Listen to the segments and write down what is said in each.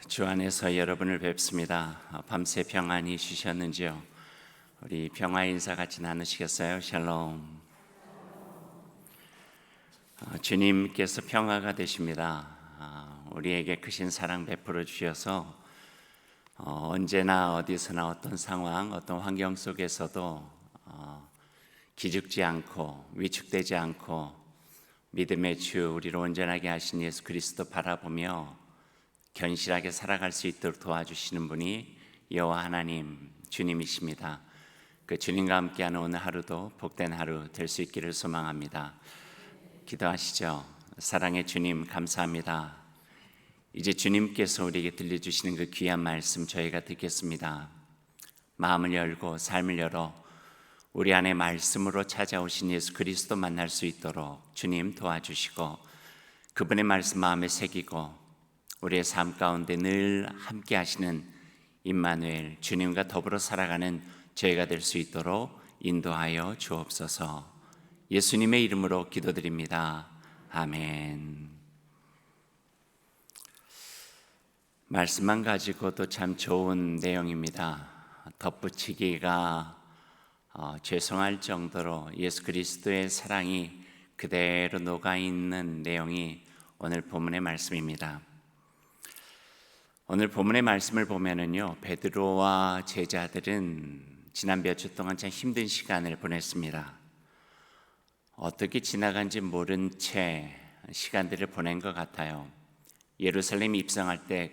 주 안에서 여러분을 뵙습니다. 밤새 평안히 쉬셨는지요? 우리 평화 인사 같이 나누시겠어요? 샬롬. 주님께서 평화가 되십니다. 우리에게 크신 사랑 베풀어 주셔서 언제나 어디서나 어떤 상황, 어떤 환경 속에서도 기죽지 않고 위축되지 않고 믿음의 주 우리를 온전하게 하신 예수 그리스도 바라보며 견실하게 살아갈 수 있도록 도와주시는 분이 여호와 하나님 주님이십니다. 그 주님과 함께하는 오늘 하루도 복된 하루 될 수 있기를 소망합니다. 기도하시죠. 사랑의 주님 감사합니다. 이제 주님께서 우리에게 들려주시는 그 귀한 말씀 저희가 듣겠습니다. 마음을 열고 삶을 열어 우리 안에 말씀으로 찾아오신 예수 그리스도 만날 수 있도록 주님 도와주시고 그분의 말씀 마음에 새기고 우리의 삶 가운데 늘 함께 하시는 임마누엘 주님과 더불어 살아가는 저희가 될 수 있도록 인도하여 주옵소서. 예수님의 이름으로 기도드립니다. 아멘. 말씀만 가지고도 참 좋은 내용입니다. 덧붙이기가 죄송할 정도로 예수 그리스도의 사랑이 그대로 녹아있는 내용이 오늘 본문의 말씀입니다. 오늘 본문의 말씀을 보면은요, 베드로와 제자들은 지난 몇 주 동안 참 힘든 시간을 보냈습니다. 어떻게 지나간지 모른 채 시간들을 보낸 것 같아요. 예루살렘 입성할 때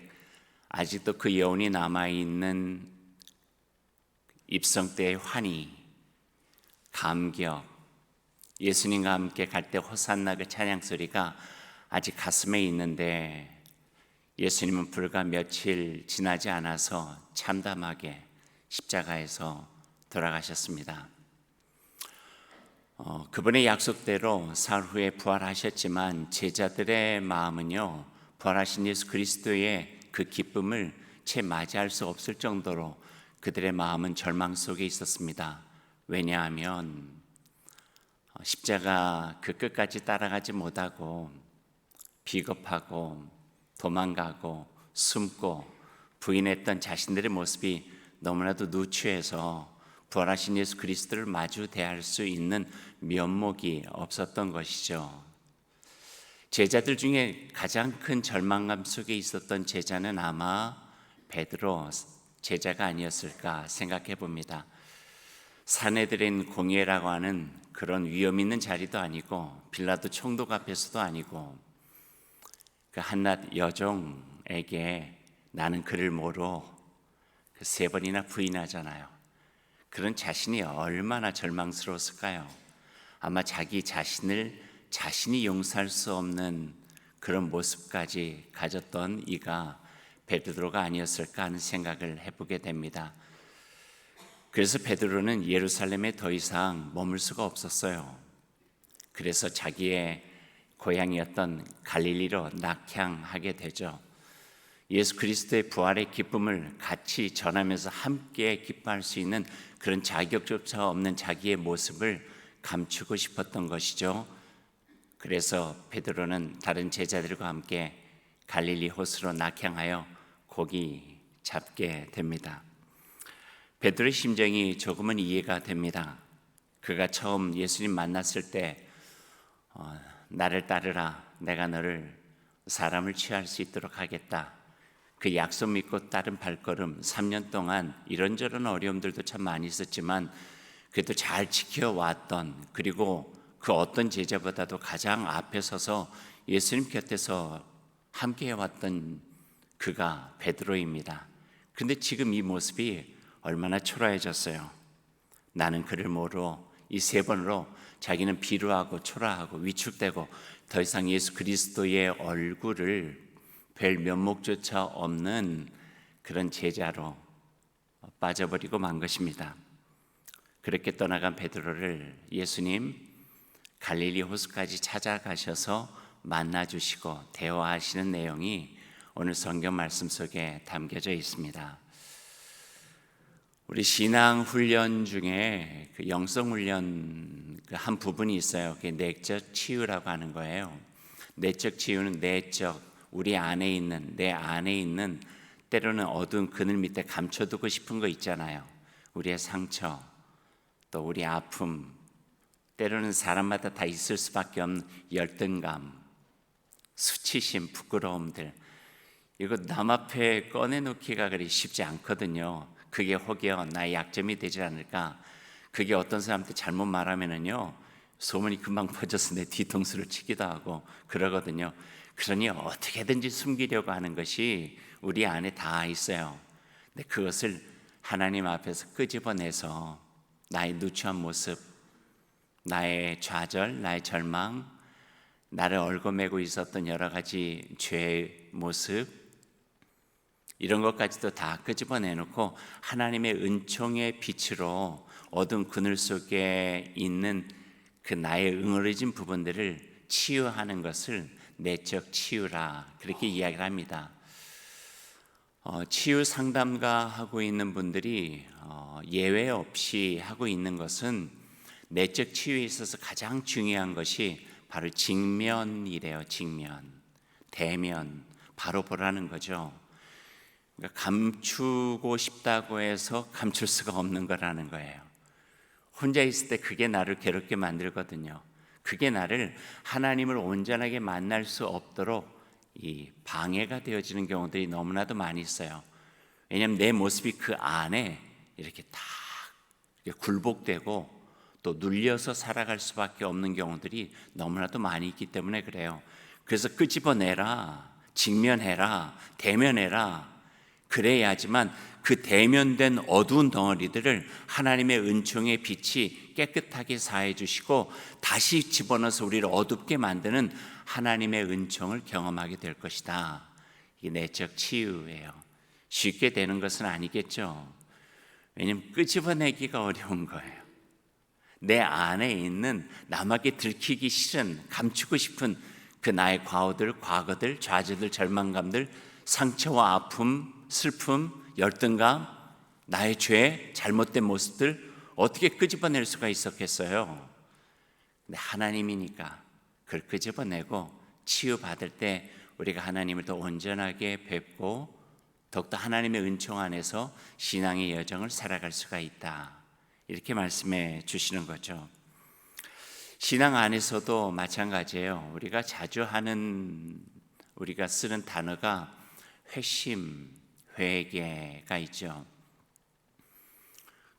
아직도 그 여운이 남아있는 입성 때의 환희, 감격, 예수님과 함께 갈 때 호산나 그 찬양 소리가 아직 가슴에 있는데 예수님은 불과 며칠 지나지 않아서 참담하게 십자가에서 돌아가셨습니다. 그분의 약속대로 사흘 후에 부활하셨지만 제자들의 마음은요, 부활하신 예수 그리스도의 그 기쁨을 채 맞이할 수 없을 정도로 그들의 마음은 절망 속에 있었습니다. 왜냐하면 십자가 그 끝까지 따라가지 못하고 비겁하고 도망가고 숨고 부인했던 자신들의 모습이 너무나도 누추해서 부활하신 예수 그리스도를 마주 대할 수 있는 면목이 없었던 것이죠. 제자들 중에 가장 큰 절망감 속에 있었던 제자는 아마 베드로 제자가 아니었을까 생각해 봅니다. 사내들인 공회라고 하는 그런 위험 있는 자리도 아니고 빌라도 총독 앞에서도 아니고 그 한낱 여종에게 나는 그를 모르 그 3번이나 부인하잖아요. 그런 자신이 얼마나 절망스러웠을까요? 아마 자기 자신을 자신이 용서할 수 없는 그런 모습까지 가졌던 이가 베드로가 아니었을까 하는 생각을 해보게 됩니다. 그래서 베드로는 예루살렘에 더 이상 머물 수가 없었어요. 그래서 자기의 고향이었던 갈릴리로 낙향하게 되죠. 예수 그리스도의 부활의 기쁨을 같이 전하면서 함께 기뻐할 수 있는 그런 자격조차 없는 자기의 모습을 감추고 싶었던 것이죠. 그래서 베드로는 다른 제자들과 함께 갈릴리 호수로 낙향하여 고기 잡게 됩니다. 베드로의 심정이 조금은 이해가 됩니다. 그가 처음 예수님 만났을 때 나를 따르라, 내가 너를 사람을 취할 수 있도록 하겠다. 그 약속 믿고 따른 발걸음 3년 동안 이런저런 어려움들도 참 많이 있었지만 그래도 잘 지켜왔던, 그리고 그 어떤 제자보다도 가장 앞에 서서 예수님 곁에서 함께 해왔던 그가 베드로입니다. 그런데 지금 이 모습이 얼마나 초라해졌어요. 나는 그를 모르 이 3번으로 자기는 비루하고 초라하고 위축되고 더 이상 예수 그리스도의 얼굴을 뵐 면목조차 없는 그런 제자로 빠져버리고 만 것입니다. 그렇게 떠나간 베드로를 예수님 갈릴리 호수까지 찾아가셔서 만나주시고 대화하시는 내용이 오늘 성경 말씀 속에 담겨져 있습니다. 우리 신앙 훈련 중에 그 영성 훈련 한 부분이 있어요. 그게 내적 치유라고 하는 거예요. 내적 치유는 내적, 우리 안에 있는, 내 안에 있는 때로는 어두운 그늘 밑에 감춰두고 싶은 거 있잖아요. 우리의 상처, 또 우리 아픔, 때로는 사람마다 다 있을 수밖에 없는 열등감, 수치심, 부끄러움들, 이거 남 앞에 꺼내놓기가 그리 쉽지 않거든요. 그게 혹여 나의 약점이 되지 않을까. 그게 어떤 사람한테 잘못 말하면은요, 소문이 금방 퍼져서 내 뒤통수를 치기도 하고 그러거든요. 그러니 어떻게든지 숨기려고 하는 것이 우리 안에 다 있어요. 근데 그것을 하나님 앞에서 끄집어내서 나의 누추한 모습, 나의 좌절, 나의 절망, 나를 얽어매고 있었던 여러 가지 죄의 모습, 이런 것까지도 다 끄집어내놓고 하나님의 은총의 빛으로 어두운 그늘 속에 있는 그 나의 응어리진 부분들을 치유하는 것을 내적 치유라, 그렇게 이야기를 합니다. 치유 상담가 하고 있는 분들이 예외 없이 하고 있는 것은 내적 치유에 있어서 가장 중요한 것이 바로 직면이래요. 직면, 대면, 바로 보라는 거죠. 그러니까 감추고 싶다고 해서 감출 수가 없는 거라는 거예요. 혼자 있을 때 그게 나를 괴롭게 만들거든요. 그게 나를 하나님을 온전하게 만날 수 없도록 이 방해가 되어지는 경우들이 너무나도 많이 있어요. 왜냐하면 내 모습이 그 안에 이렇게 다 굴복되고 또 눌려서 살아갈 수밖에 없는 경우들이 너무나도 많이 있기 때문에 그래요. 그래서 끄집어내라, 직면해라, 대면해라. 그래야지만 그 대면된 어두운 덩어리들을 하나님의 은총의 빛이 깨끗하게 사해 주시고 다시 집어넣어서 우리를 어둡게 만드는 하나님의 은총을 경험하게 될 것이다. 이게 내적 치유예요. 쉽게 되는 것은 아니겠죠. 왜냐하면 끄집어내기가 어려운 거예요. 내 안에 있는 남에게 들키기 싫은, 감추고 싶은 그 나의 과오들, 과거들, 좌절들, 절망감들, 상처와 아픔, 슬픔, 열등감, 나의 죄, 잘못된 모습들 어떻게 끄집어낼 수가 있었겠어요? 근데 하나님이니까 그걸 끄집어내고 치유받을 때 우리가 하나님을 더 온전하게 뵙고 더욱더 하나님의 은총 안에서 신앙의 여정을 살아갈 수가 있다. 이렇게 말씀해 주시는 거죠. 신앙 안에서도 마찬가지예요. 우리가 자주 우리가 쓰는 단어가 회심, 회개가 있죠.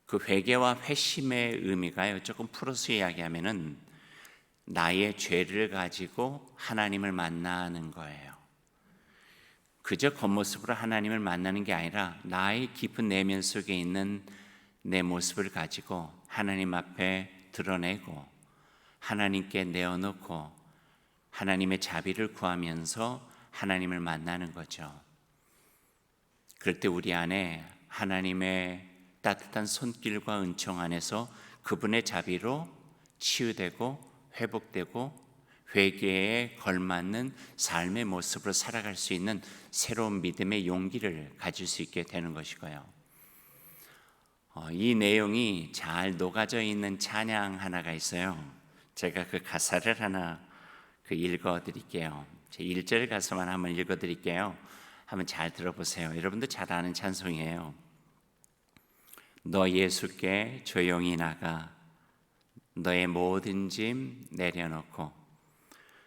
그 회개와 회심의 의미가요, 조금 풀어서 이야기하면은 나의 죄를 가지고 하나님을 만나는 거예요. 그저 겉모습으로 하나님을 만나는 게 아니라 나의 깊은 내면 속에 있는 내 모습을 가지고 하나님 앞에 드러내고 하나님께 내어놓고 하나님의 자비를 구하면서 하나님을 만나는 거죠. 그럴 때 우리 안에 하나님의 따뜻한 손길과 은총 안에서 그분의 자비로 치유되고 회복되고 회개에 걸맞는 삶의 모습으로 살아갈 수 있는 새로운 믿음의 용기를 가질 수 있게 되는 것이고요. 이 내용이 잘 녹아져 있는 찬양 하나가 있어요. 제가 그 가사를 하나 읽어 드릴게요. 제 1절 가사만 한번 읽어 드릴게요. 한번 잘 들어보세요. 여러분도 잘 아는 찬송이에요. 너 예수께 조용히 나가 너의 모든 짐 내려놓고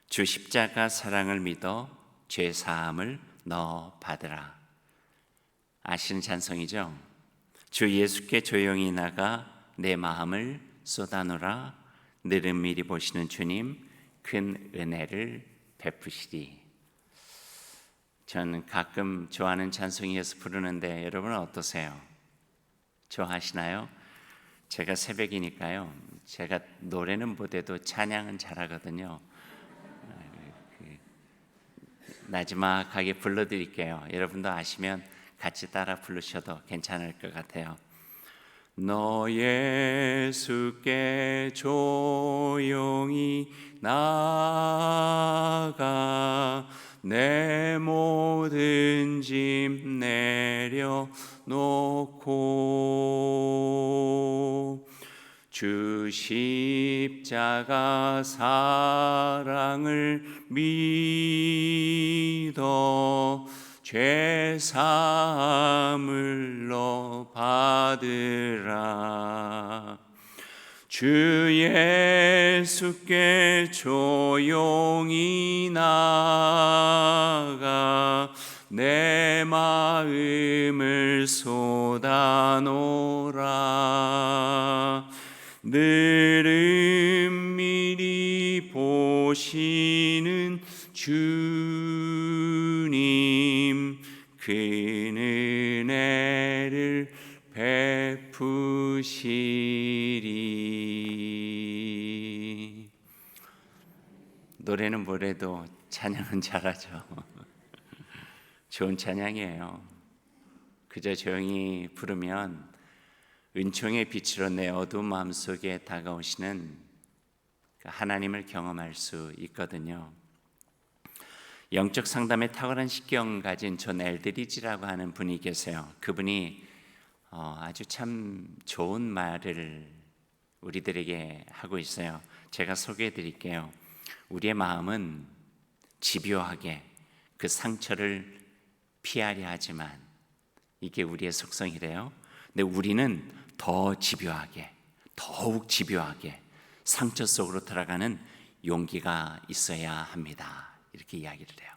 주 십자가 사랑을 믿어 죄 사함을 너 받으라. 아시는 찬송이죠? 주 예수께 조용히 나가 내 마음을 쏟아놓으라. 느릿미리 보시는 주님 큰 은혜를 베푸시리. 저는 가끔 좋아하는 찬송이어서 부르는데 여러분은 어떠세요? 좋아하시나요? 제가 새벽이니까요. 제가 노래는 못해도 찬양은 잘하거든요. 나지막하게 불러드릴게요. 여러분도 아시면 같이 따라 부르셔도 괜찮을 것 같아요. 너 예수께 조용히 나아가 내 모든 짐 내려놓고 주 십자가 사랑을 믿어 죄 사함을로 받으라. 주 예수께 조용히 나가 내 마음을 쏟아놓으라. 늘 은밀히 보시는 주님, 큰 은혜를 베푸시리. 노래는 뭐래도 찬양은 잘하죠. 좋은 찬양이에요. 그저 조용히 부르면 은총의 빛으로 내 어두운 마음속에 다가오시는 하나님을 경험할 수 있거든요. 영적 상담에 탁월한 식견 가진 존 엘드리지라고 하는 분이 계세요. 그분이 아주 참 좋은 말을 우리들에게 하고 있어요. 제가 소개해 드릴게요. 우리의 마음은 집요하게 그 상처를 피하려 하지만 이게 우리의 속성이래요. 근데 우리는 더 집요하게, 더욱 집요하게 상처 속으로 들어가는 용기가 있어야 합니다. 이렇게 이야기를 해요.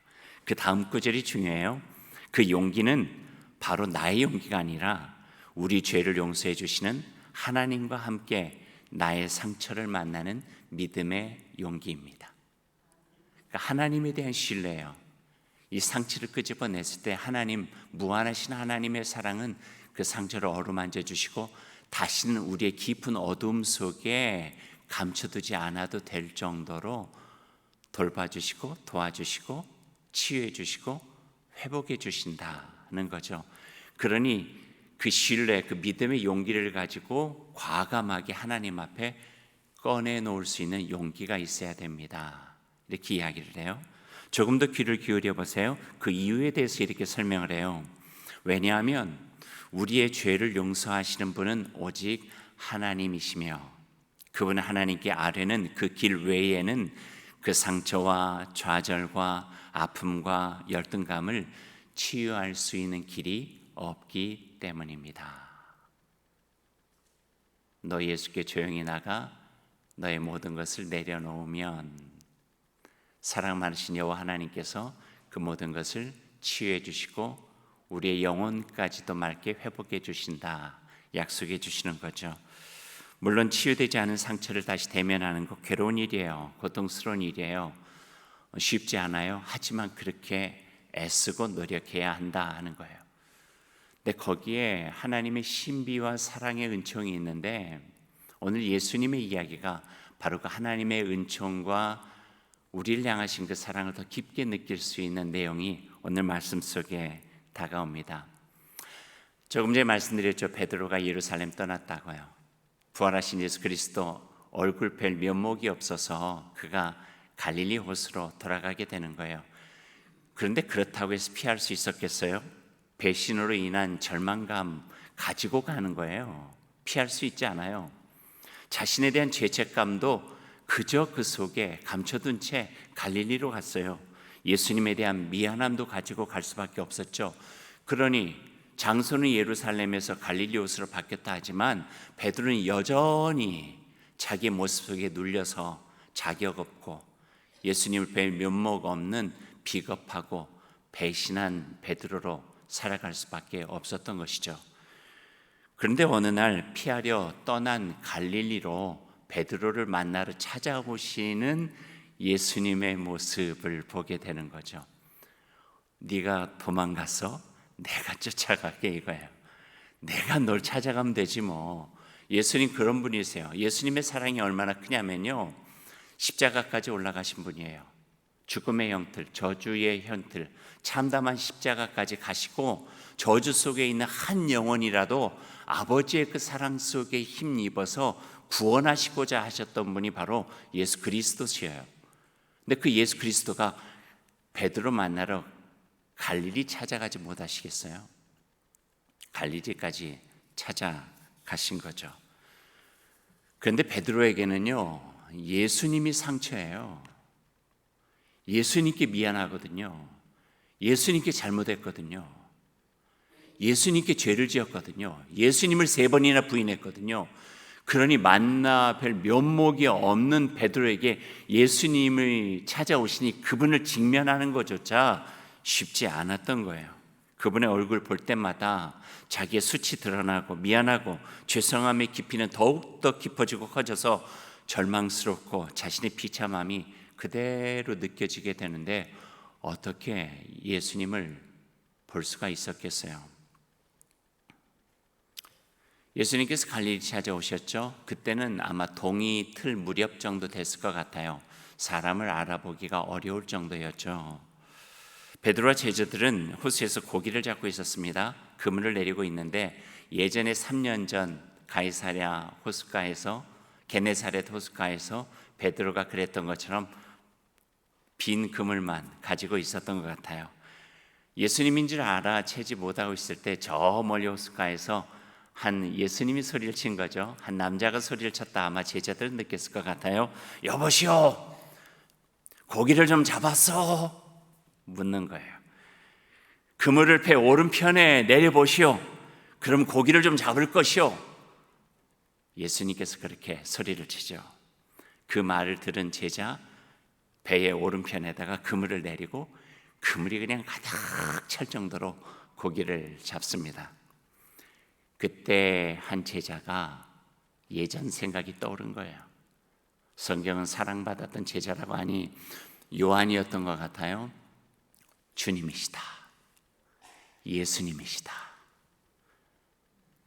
그 다음 구절이 중요해요. 그 용기는 바로 나의 용기가 아니라 우리 죄를 용서해 주시는 하나님과 함께 나의 상처를 만나는 믿음의 용기입니다. 그러니까 하나님에 대한 신뢰예요. 이 상처를 끄집어냈을 때 하나님, 무한하신 하나님의 사랑은 그 상처를 어루만져 주시고 다시는 우리의 깊은 어둠 속에 감춰두지 않아도 될 정도로 돌봐주시고 도와주시고 치유해 주시고 회복해 주신다는 거죠. 그러니 그 신뢰, 그 믿음의 용기를 가지고 과감하게 하나님 앞에 꺼내놓을 수 있는 용기가 있어야 됩니다. 이렇게 이야기를 해요. 조금 더 귀를 기울여 보세요. 그 이유에 대해서 이렇게 설명을 해요. 왜냐하면 우리의 죄를 용서하시는 분은 오직 하나님이시며 그분 하나님께 아뢰는 그 길 외에는 그 상처와 좌절과 아픔과 열등감을 치유할 수 있는 길이 없기 때문입니다. 너 예수께 조용히 나가 너의 모든 것을 내려놓으면 사랑 많으신 여호와 하나님께서 그 모든 것을 치유해 주시고 우리의 영혼까지도 맑게 회복해 주신다 약속해 주시는 거죠. 물론 치유되지 않은 상처를 다시 대면하는 거 괴로운 일이에요. 고통스러운 일이에요. 쉽지 않아요. 하지만 그렇게 애쓰고 노력해야 한다 하는 거예요. 근데 거기에 하나님의 신비와 사랑의 은총이 있는데 오늘 예수님의 이야기가 바로 그 하나님의 은총과 우리를 향하신 그 사랑을 더 깊게 느낄 수 있는 내용이 오늘 말씀 속에 다가옵니다. 조금 전에 말씀드렸죠. 베드로가 예루살렘 떠났다고요. 부활하신 예수 그리스도 얼굴 뵐 면목이 없어서 그가 갈릴리 호수로 돌아가게 되는 거예요. 그런데 그렇다고 해서 피할 수 있었겠어요? 배신으로 인한 절망감 가지고 가는 거예요. 피할 수 있지 않아요. 자신에 대한 죄책감도 그저 그 속에 감춰둔 채 갈릴리로 갔어요. 예수님에 대한 미안함도 가지고 갈 수밖에 없었죠. 그러니 장소는 예루살렘에서 갈릴리 호수로 바뀌었다 하지만 베드로는 여전히 자기 모습 속에 눌려서 자격 없고 예수님을 뵐 면목 없는 비겁하고 배신한 베드로로 살아갈 수밖에 없었던 것이죠. 그런데 어느 날 피하려 떠난 갈릴리로 베드로를 만나러 찾아오시는 예수님의 모습을 보게 되는 거죠. 네가 도망가서 내가 쫓아갈게 이거예요. 내가 널 찾아가면 되지 뭐. 예수님 그런 분이세요. 예수님의 사랑이 얼마나 크냐면요, 십자가까지 올라가신 분이에요. 죽음의 형틀, 저주의 형틀, 참담한 십자가까지 가시고 저주 속에 있는 한 영혼이라도 아버지의 그 사랑 속에 힘입어서 구원하시고자 하셨던 분이 바로 예수 그리스도시에요. 근데 그 예수 그리스도가 베드로 만나러 갈릴리 찾아가지 못하시겠어요? 갈릴리까지 찾아가신 거죠. 그런데 베드로에게는요, 예수님이 상처예요. 예수님께 미안하거든요. 예수님께 잘못했거든요. 예수님께 죄를 지었거든요. 예수님을 3번이나 부인했거든요. 그러니 만나 뵐 면목이 없는 베드로에게 예수님을 찾아오시니 그분을 직면하는 것조차 쉽지 않았던 거예요. 그분의 얼굴 볼 때마다 자기의 수치 드러나고 미안하고 죄송함의 깊이는 더욱더 깊어지고 커져서 절망스럽고 자신의 비참함이 그대로 느껴지게 되는데 어떻게 예수님을 볼 수가 있었겠어요? 예수님께서 갈릴리 찾아오셨죠. 그때는 아마 동이 틀 무렵 정도 됐을 것 같아요. 사람을 알아보기가 어려울 정도였죠. 베드로와 제자들은 호수에서 고기를 잡고 있었습니다. 그물을 내리고 있는데 예전에 3년 전 가이사랴 호숫가에서 게네사렛 호숫가에서 베드로가 그랬던 것처럼 빈 그물만 가지고 있었던 것 같아요. 예수님인 줄 알아 채지 못하고 있을 때 저 멀리 호숫가에서 한 예수님이 소리를 친 거죠. 한 남자가 소리를 쳤다 아마 제자들은 느꼈을 것 같아요. 여보시오, 고기를 좀 잡았어? 묻는 거예요. 그물을 배 오른편에 내려보시오. 그럼 고기를 좀 잡을 것이오. 예수님께서 그렇게 소리를 치죠. 그 말을 들은 제자 배의 오른편에다가 그물을 내리고 그물이 그냥 가득 찰 정도로 고기를 잡습니다. 그때 한 제자가 예전 생각이 떠오른 거예요. 성경은 사랑받았던 제자라고 하니 요한이었던 것 같아요. 주님이시다. 예수님이시다.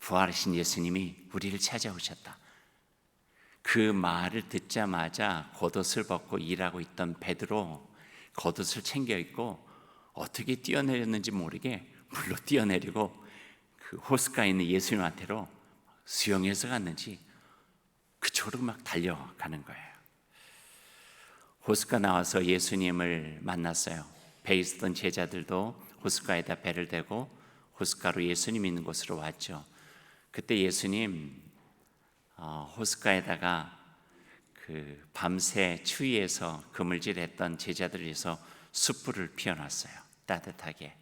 부활하신 예수님이 우리를 찾아오셨다. 그 말을 듣자마자 겉옷을 벗고 일하고 있던 베드로 겉옷을 챙겨 입고 어떻게 뛰어내렸는지 모르게 물로 뛰어내리고 그 호숫가에 있는 예수님한테로 수영해서 갔는지 그쪽으로 막 달려가는 거예요. 호숫가 나와서 예수님을 만났어요. 배에 있었던 제자들도 호숫가에다 배를 대고 호숫가로 예수님 있는 곳으로 왔죠. 그때 예수님 호숫가에다가 그 밤새 추위에서 그물질했던 제자들을 위해서 숯불을 피워놨어요. 따뜻하게.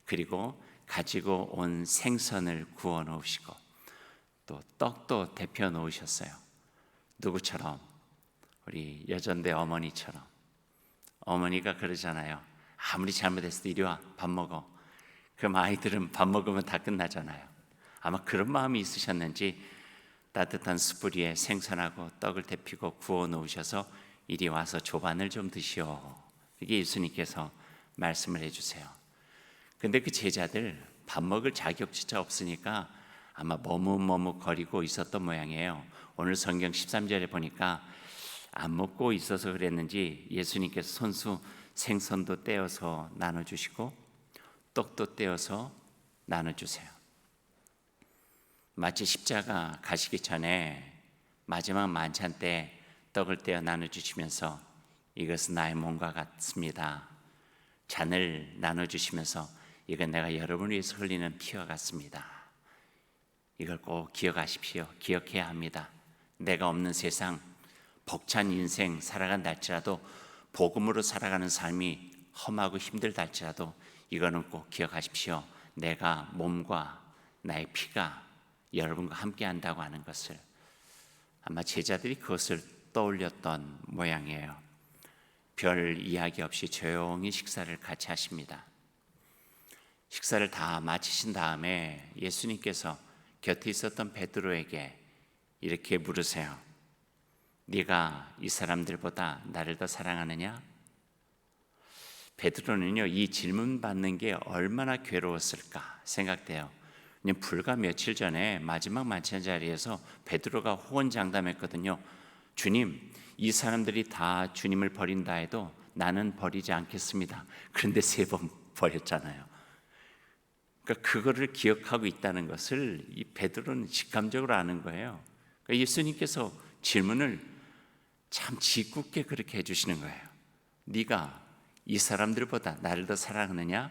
그리고 가지고 온 생선을 구워 놓으시고 또 떡도 데펴 놓으셨어요. 누구처럼? 우리 여전대 어머니처럼. 어머니가 그러잖아요. 아무리 잘못했어도 이리 와, 밥 먹어. 그럼 아이들은 밥 먹으면 다 끝나잖아요. 아마 그런 마음이 있으셨는지 따뜻한 숯불 위에 생선하고 떡을 데피고 구워 놓으셔서 이리 와서 조반을 좀 드시오. 이게 예수님께서 말씀을 해주세요. 근데 그 제자들 밥 먹을 자격조차 없으니까 아마 머뭇머뭇거리고 있었던 모양이에요. 오늘 성경 13절에 보니까 안 먹고 있어서 그랬는지 예수님께서 손수 생선도 떼어서 나눠주시고 떡도 떼어서 나눠주세요. 마치 십자가 가시기 전에 마지막 만찬 때 떡을 떼어 나눠주시면서 이것은 나의 몸과 같습니다. 잔을 나눠주시면서 이건 내가 여러분을 위해서 흘리는 피와 같습니다. 이걸 꼭 기억하십시오. 기억해야 합니다. 내가 없는 세상, 벅찬 인생 살아간다 할지라도 복음으로 살아가는 삶이 험하고 힘들다 할지라도 이거는 꼭 기억하십시오. 내가 몸과 나의 피가 여러분과 함께 한다고 하는 것을. 아마 제자들이 그것을 떠올렸던 모양이에요. 별 이야기 없이 조용히 식사를 같이 하십니다. 식사를 다 마치신 다음에 예수님께서 곁에 있었던 베드로에게 이렇게 물으세요. 네가 이 사람들보다 나를 더 사랑하느냐? 베드로는요, 이 질문 받는 게 얼마나 괴로웠을까 생각돼요. 그냥 불과 며칠 전에 마지막 만찬 자리에서 베드로가 호언장담했거든요. 주님, 이 사람들이 다 주님을 버린다 해도 나는 버리지 않겠습니다. 그런데 3번 버렸잖아요. 그러니까 그거를 기억하고 있다는 것을 이 베드로는 직감적으로 아는 거예요. 그러니까 예수님께서 질문을 참 짓궂게 그렇게 해주시는 거예요. 네가 이 사람들보다 나를 더 사랑하느냐?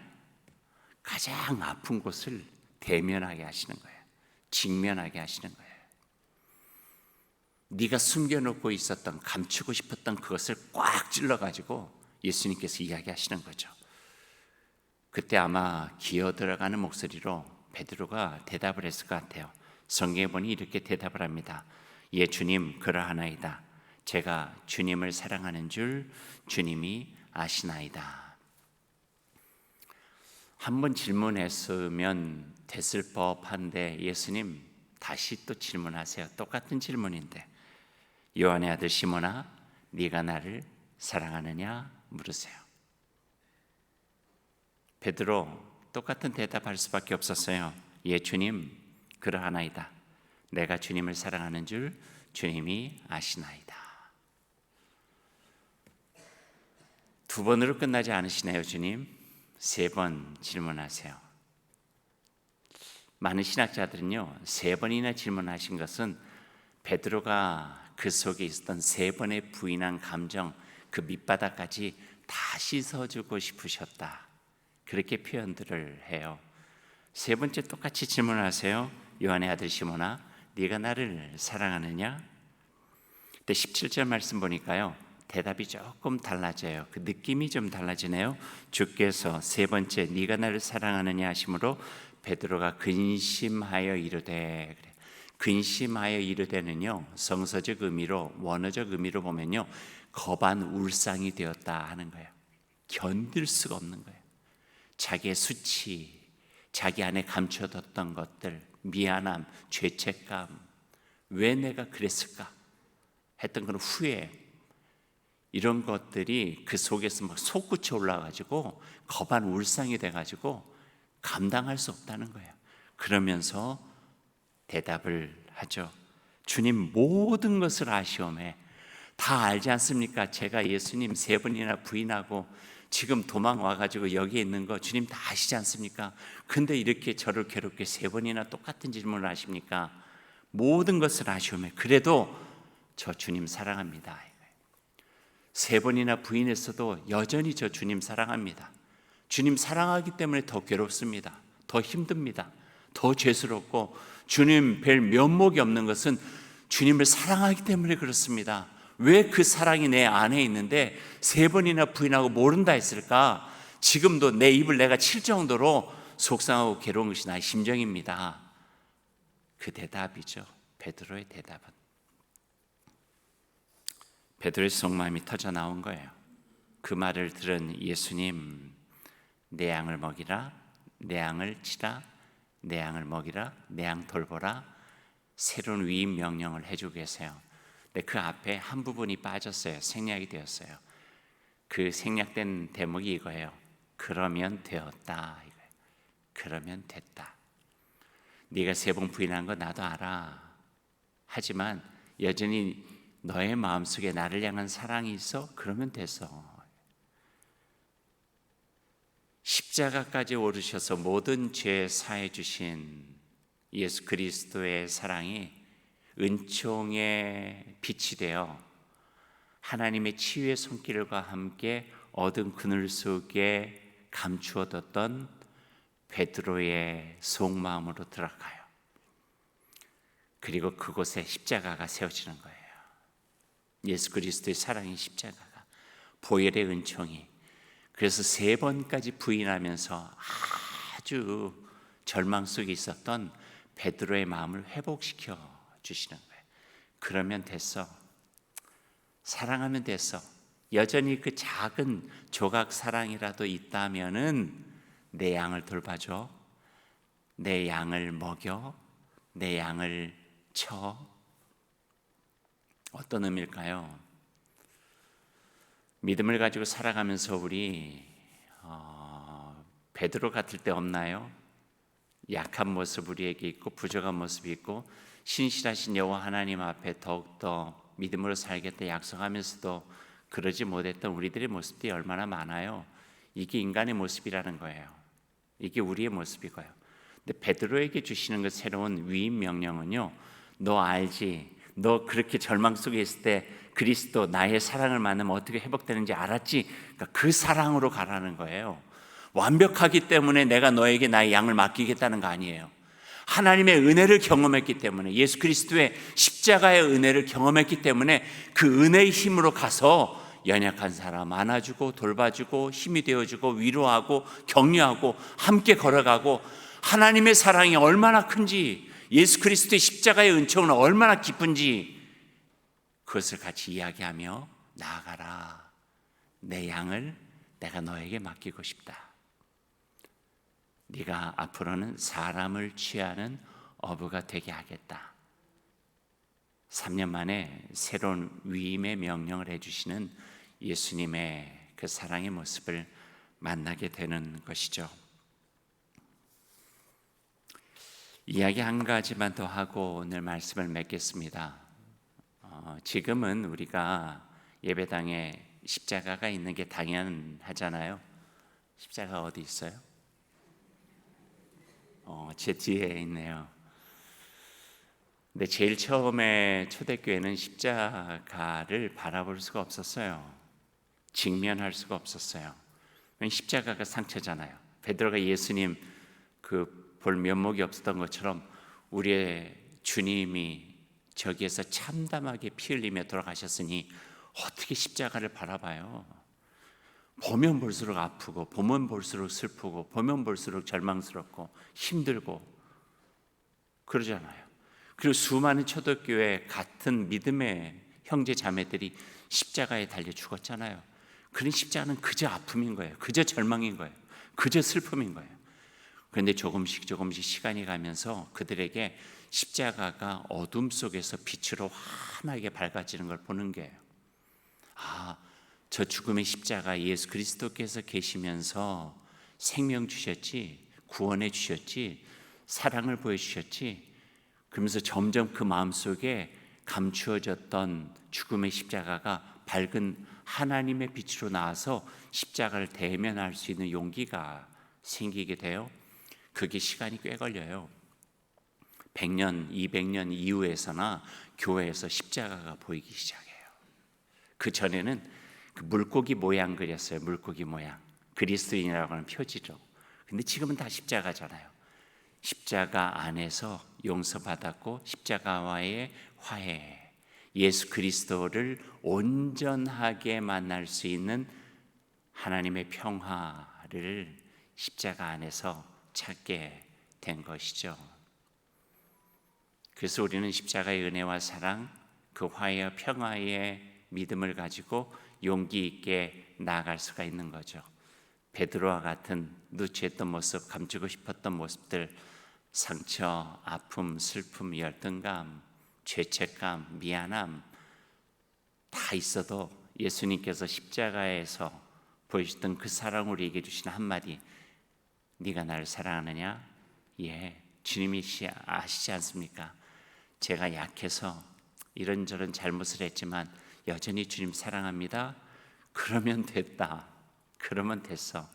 가장 아픈 곳을 대면하게 하시는 거예요. 직면하게 하시는 거예요. 네가 숨겨놓고 있었던, 감추고 싶었던 그것을 꽉 찔러가지고 예수님께서 이야기하시는 거죠. 그때 아마 기어 들어가는 목소리로 베드로가 대답을 했을 것 같아요. 성경에 보니 이렇게 대답을 합니다. 예, 주님, 그러하나이다. 제가 주님을 사랑하는 줄 주님이 아시나이다. 한번 질문했으면 됐을 법한데 예수님 다시 또 질문하세요. 똑같은 질문인데 요한의 아들 시몬아, 네가 나를 사랑하느냐 물으세요. 베드로 똑같은 대답할 수밖에 없었어요. 예, 주님, 그러하나이다. 내가 주님을 사랑하는 줄 주님이 아시나이다. 두 번으로 끝나지 않으시나요, 주님? 세 번 질문하세요. 많은 신학자들은요, 세 번이나 질문하신 것은 베드로가 그 속에 있었던 세 번의 부인한 감정, 그 밑바닥까지 다 씻어주고 싶으셨다, 그렇게 표현들을 해요. 세 번째 똑같이 질문하세요. 요한의 아들 시몬아, 네가 나를 사랑하느냐? 근데 17절 말씀 보니까요, 대답이 조금 달라져요. 그 느낌이 좀 달라지네요. 주께서 세 번째 네가 나를 사랑하느냐 하심으로 베드로가 근심하여 이르되, 그래. 근심하여 이르되는요, 성서적 의미로, 원어적 의미로 보면요, 거반 울상이 되었다 하는 거예요. 견딜 수가 없는 거예요. 자기의 수치, 자기 안에 감춰뒀던 것들, 미안함, 죄책감, 왜 내가 그랬을까 했던 그런 후회, 이런 것들이 그 속에서 막 솟구쳐 올라가지고 거반 울상이 돼가지고 감당할 수 없다는 거예요. 그러면서 대답을 하죠. 주님, 모든 것을 아시오매. 다 알지 않습니까? 제가 예수님 세 번이나 부인하고 지금 도망와가지고 여기 있는 거 주님 다 아시지 않습니까? 근데 이렇게 저를 괴롭게 세 번이나 똑같은 질문을 하십니까? 모든 것을 아시오매. 그래도 저 주님 사랑합니다. 세 번이나 부인했어도 여전히 저 주님 사랑합니다. 주님 사랑하기 때문에 더 괴롭습니다. 더 힘듭니다. 더 죄스럽고 주님 뵐 면목이 없는 것은 주님을 사랑하기 때문에 그렇습니다. 왜 그 사랑이 내 안에 있는데 세 번이나 부인하고 모른다 했을까? 지금도 내 입을 내가 칠 정도로 속상하고 괴로운 것이 나의 심정입니다. 그 대답이죠. 베드로의 대답은. 베드로의 속마음이 터져 나온 거예요. 그 말을 들은 예수님, 내 양을 먹이라, 내 양을 치라, 내 양을 먹이라, 내 양 돌보라, 새로운 위임 명령을 해주고 계세요. 근데 그 앞에 한 부분이 빠졌어요. 생략이 되었어요. 그 생략된 대목이 이거예요. 그러면 되었다. 이거예요. 그러면 됐다. 네가 세 번 부인한 거 나도 알아. 하지만 여전히 너의 마음속에 나를 향한 사랑이 있어? 그러면 됐어. 십자가까지 오르셔서 모든 죄 사해 주신 예수 그리스도의 사랑이 은총의 빛이 되어 하나님의 치유의 손길과 함께 어두운 그늘 속에 감추어뒀던 베드로의 속마음으로 들어가요. 그리고 그곳에 십자가가 세워지는 거예요. 예수 그리스도의 사랑의 십자가가, 보혈의 은총이. 그래서 세 번까지 부인하면서 아주 절망 속에 있었던 베드로의 마음을 회복시켜 주시는 거예요. 그러면 됐어. 사랑하면 됐어. 여전히 그 작은 조각 사랑이라도 있다면은 내 양을 돌봐줘. 내 양을 먹여. 내 양을 쳐. 어떤 의미일까요? 믿음을 가지고 살아가면서 우리 베드로 같을 때 없나요? 약한 모습 우리에게 있고 부족한 모습이 있고 신실하신 여호와 하나님 앞에 더욱더 믿음으로 살겠다 약속하면서도 그러지 못했던 우리들의 모습들이 얼마나 많아요. 이게 인간의 모습이라는 거예요. 이게 우리의 모습이고요. 근데 베드로에게 주시는 그 새로운 위임 명령은요, 너 알지? 너 그렇게 절망 속에 있을 때 그리스도 나의 사랑을 만나면 어떻게 회복되는지 알았지? 그러니까 그 사랑으로 가라는 거예요. 완벽하기 때문에 내가 너에게 나의 양을 맡기겠다는 거 아니에요. 하나님의 은혜를 경험했기 때문에, 예수 그리스도의 십자가의 은혜를 경험했기 때문에 그 은혜의 힘으로 가서 연약한 사람 안아주고 돌봐주고 힘이 되어주고 위로하고 격려하고 함께 걸어가고 하나님의 사랑이 얼마나 큰지, 예수 그리스도의 십자가의 은총은 얼마나 깊은지 그것을 같이 이야기하며 나아가라. 내 양을 내가 너에게 맡기고 싶다. 네가 앞으로는 사람을 취하는 어부가 되게 하겠다. 3년 만에 새로운 위임의 명령을 해주시는 예수님의 그 사랑의 모습을 만나게 되는 것이죠. 이야기 한 가지만 더 하고 오늘 말씀을 맺겠습니다. 지금은 우리가 예배당에 십자가가 있는 게 당연하잖아요. 십자가 어디 있어요? 제 뒤에 있네요. 근데 제일 처음에 초대교회는 십자가를 바라볼 수가 없었어요. 직면할 수가 없었어요. 십자가가 상처잖아요. 베드로가 예수님 볼 면목이 없었던 것처럼 우리의 주님이 저기에서 참담하게 피 흘리며 돌아가셨으니 어떻게 십자가를 바라봐요? 보면 볼수록 아프고 보면 볼수록 슬프고 보면 볼수록 절망스럽고 힘들고 그러잖아요. 그리고 수많은 초대교회 같은 믿음의 형제 자매들이 십자가에 달려 죽었잖아요. 그런 십자가는 그저 아픔인 거예요. 그저 절망인 거예요. 그저 슬픔인 거예요. 그런데 조금씩 시간이 가면서 그들에게 십자가가 어둠 속에서 빛으로 환하게 밝아지는 걸 보는 거예요. 저 죽음의 십자가 예수 그리스도께서 계시면서 생명 주셨지, 구원해 주셨지, 사랑을 보여주셨지. 그러면서 점점 그 마음속에 감추어졌던 죽음의 십자가가 밝은 하나님의 빛으로 나와서 십자가를 대면할 수 있는 용기가 생기게 돼요. 그게 시간이 꽤 걸려요. 100년, 200년 이후에서나 교회에서 십자가가 보이기 시작해요. 그 전에는 그 물고기 모양 그렸어요. 물고기 모양. 그리스도인이라고 하는 표지죠. 근데 지금은 다 십자가잖아요. 십자가 안에서 용서받았고 십자가와의 화해, 예수 그리스도를 온전하게 만날 수 있는 하나님의 평화를 십자가 안에서 찾게 된 것이죠. 그래서 우리는 십자가의 은혜와 사랑, 그 화해와 평화의 믿음을 가지고 용기 있게 나아갈 수가 있는 거죠. 베드로와 같은 누추했던 모습, 감추고 싶었던 모습들, 상처, 아픔, 슬픔, 열등감, 죄책감, 미안함 다 있어도 예수님께서 십자가에서 보여주셨던 그 사랑 우리에게 주신 한마디, 네가 나를 사랑하느냐? 예, 주님이 아시지 않습니까? 제가 약해서 이런저런 잘못을 했지만 여전히 주님 사랑합니다. 그러면 됐다. 그러면 됐어.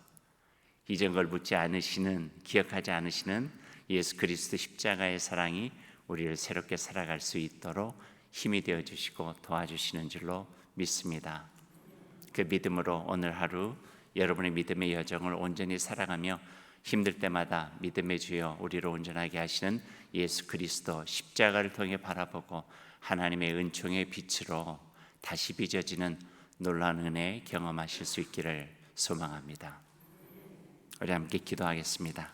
이전 걸 묻지 않으시는, 기억하지 않으시는 예수 그리스도 십자가의 사랑이 우리를 새롭게 살아갈 수 있도록 힘이 되어주시고 도와주시는 줄로 믿습니다. 그 믿음으로 오늘 하루 여러분의 믿음의 여정을 온전히 살아가며 힘들 때마다 믿음의 주여 우리를 온전하게 하시는 예수 그리스도 십자가를 통해 바라보고 하나님의 은총의 빛으로 다시 빚어지는 놀라운 은혜 경험하실 수 있기를 소망합니다. 우리 함께 기도하겠습니다.